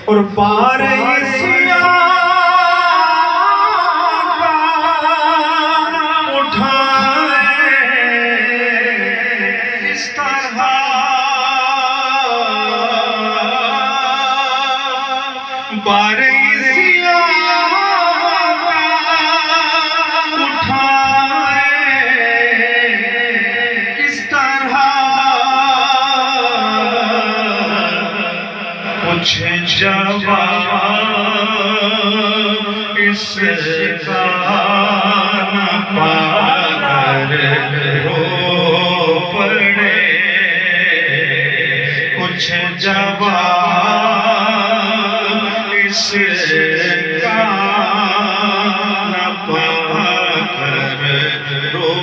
اور بار سیاہ اٹھائے اس طرح بار سیاہ کچھ جواب اس کا نہ پا کر رو پڑے کچھ جواب اس کا نہ پا کر رو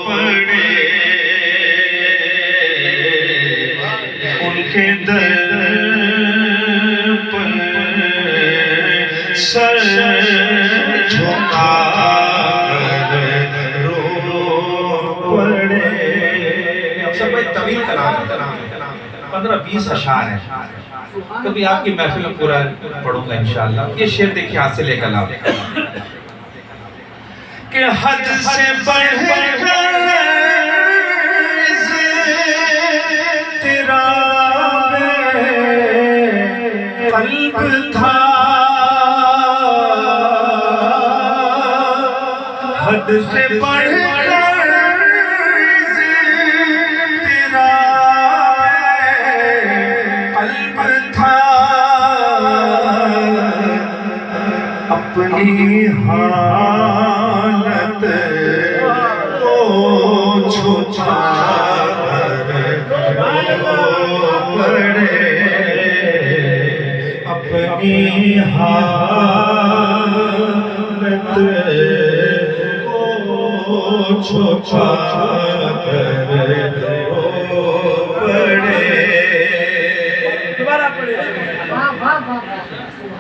پڑے ان کے در سر جھکا کر رو پڑے۔ افسر بھائی طویل کلام ہے، 15-20 اشعار ہیں، کبھی آپ کی محفل میں پورا پڑھوں گا انشاءاللہ۔ یہ شعر دیکھیں حاصل کلام کہ حد سے بڑھ کر تیرا قلب تھا، حد سے بڑھ کر تیرا قلب تھا، اپنی حالت کو چھپا کر رو پڑے، اپنی حالت کو چھپا کر رو پڑے۔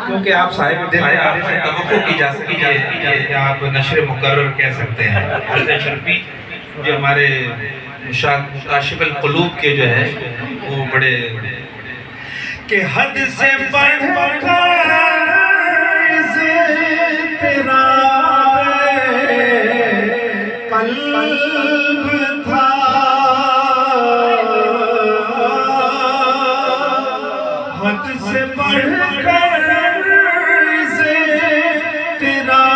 کیونکہ آپ صاحب دل ہیں، آپ سے توقع کی جا سکتی ہے کہ آپ نشر مقرر کہہ سکتے ہیں۔ حضرت شرفی جو ہمارے کاشف القلوب کے جو ہے وہ بڑے کہ حد سے بڑھ کر تیرا